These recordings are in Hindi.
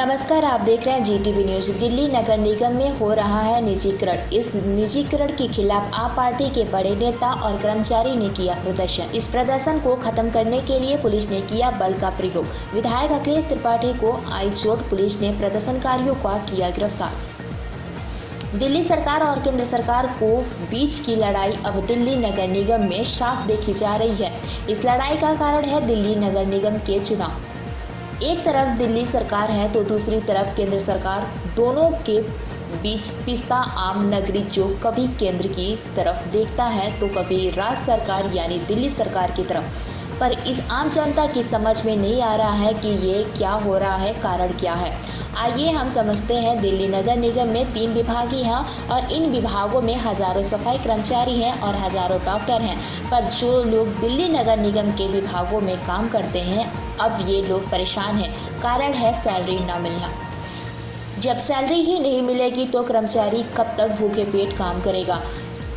नमस्कार, आप देख रहे हैं जीटीवी न्यूज। दिल्ली नगर निगम में हो रहा है निजीकरण। इस निजीकरण के खिलाफ आप पार्टी के बड़े नेता और कर्मचारी ने किया प्रदर्शन। इस प्रदर्शन को खत्म करने के लिए पुलिस ने किया बल का प्रयोग। विधायक अखिलेश त्रिपाठी को आई चोट, पुलिस ने प्रदर्शनकारियों को किया गिरफ्तार। दिल्ली सरकार और केंद्र सरकार को बीच की लड़ाई अब दिल्ली नगर निगम में साफ देखी जा रही है। इस लड़ाई का कारण है दिल्ली नगर निगम के चुनाव। एक तरफ दिल्ली सरकार है तो दूसरी तरफ केंद्र सरकार, दोनों के बीच पिसता आम नागरिक जो कभी केंद्र की तरफ देखता है तो कभी राज्य सरकार यानी दिल्ली सरकार की तरफ। पर इस आम जनता की समझ में नहीं आ रहा है कि ये क्या हो रहा है, कारण क्या है। आइए हम समझते हैं। दिल्ली नगर निगम में 3 विभाग हैं और इन विभागों में हजारों सफाई कर्मचारी हैं और हजारों डॉक्टर हैं। पर जो लोग दिल्ली नगर निगम के विभागों में काम करते हैं, अब ये लोग परेशान हैं। कारण है सैलरी न मिलना। जब सैलरी ही नहीं मिलेगी तो कर्मचारी कब तक भूखे पेट काम करेगा।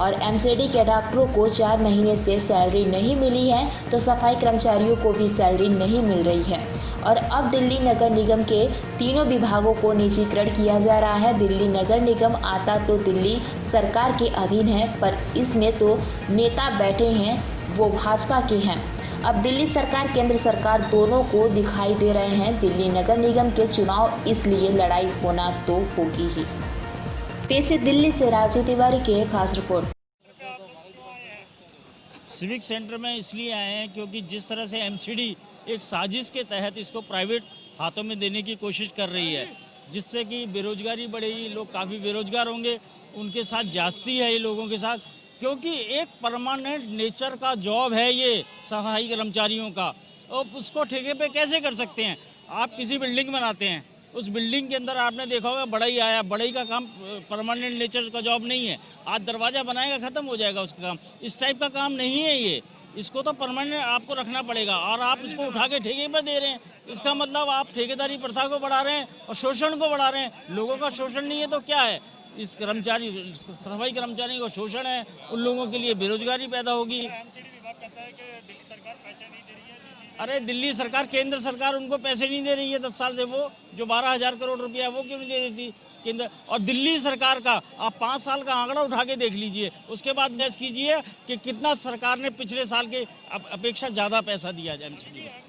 और एमसीडी के डॉक्टरों को 4 महीने से सैलरी नहीं मिली है तो सफाई कर्मचारियों को भी सैलरी नहीं मिल रही है। और अब दिल्ली नगर निगम के तीनों विभागों को निजीकरण किया जा रहा है। दिल्ली नगर निगम आता तो दिल्ली सरकार के अधीन है, पर इसमें तो नेता बैठे हैं वो भाजपा के हैं। अब दिल्ली सरकार केंद्र सरकार दोनों को दिखाई दे रहे हैं। दिल्ली नगर निगम के चुनाव, इसलिए लड़ाई होना तो होगी ही। पेश है दिल्ली से राजीव तिवारी की खास रिपोर्ट। सिविक सेंटर में इसलिए आए हैं क्योंकि जिस तरह से एमसीडी एक साजिश के तहत इसको प्राइवेट हाथों में देने की कोशिश कर रही है, जिससे कि बेरोजगारी बढ़ेगी, लोग काफ़ी बेरोजगार होंगे, उनके साथ जास्ती है ये लोगों के साथ। क्योंकि एक परमानेंट नेचर का जॉब है ये सफाई कर्मचारियों का, और उसको ठेके पे कैसे कर सकते हैं। आप किसी बिल्डिंग बनाते हैं, उस बिल्डिंग के अंदर आपने देखा होगा बढ़ई आया, बढ़ई का काम परमानेंट नेचर का जॉब नहीं है। आज दरवाज़ा बनाएगा, ख़त्म हो जाएगा उसका काम। इस टाइप का काम नहीं है ये, इसको तो परमानेंट आपको रखना पड़ेगा। और आप इसको उठा के ठेके पर दे रहे हैं, इसका मतलब आप ठेकेदारी प्रथा को बढ़ा रहे हैं और शोषण को बढ़ा रहे हैं। लोगों का शोषण नहीं है तो क्या है, इस कर्मचारी सफाई कर्मचारी को शोषण है, उन लोगों के लिए बेरोजगारी पैदा होगी। अरे दिल्ली सरकार, केंद्र सरकार उनको पैसे नहीं दे रही है 10 साल से। वो जो 12,000 करोड़ रुपया वो क्यों नहीं दे देती केंद्र और दिल्ली सरकार का? आप 5 साल का आंकड़ा उठा के देख लीजिए, उसके बाद बहस कीजिए कि कितना सरकार ने पिछले साल के अपेक्षा ज़्यादा पैसा दिया एमसीडी को।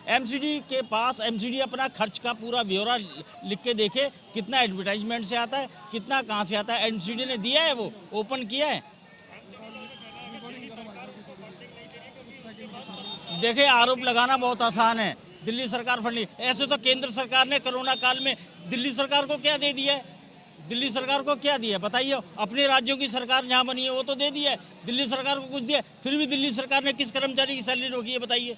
एमसीडी के पास, एमसीडी अपना खर्च का पूरा ब्यौरा लिख के देखे, कितना एडवर्टाइजमेंट से आता है, कितना कहाँ से आता है। एमसीडी ने दिया है, वो ओपन किया है। देखिए, आरोप लगाना बहुत आसान है, दिल्ली सरकार फंडी। ऐसे तो केंद्र सरकार ने कोरोना काल में दिल्ली सरकार को क्या दे दिया है? दिल्ली सरकार को क्या दिया बताइए? अपने राज्यों की सरकार जहाँ बनी है वो तो दे दिया है, दिल्ली सरकार को कुछ दिया? फिर भी दिल्ली सरकार ने किस कर्मचारी की सैलरी रोकी है बताइए?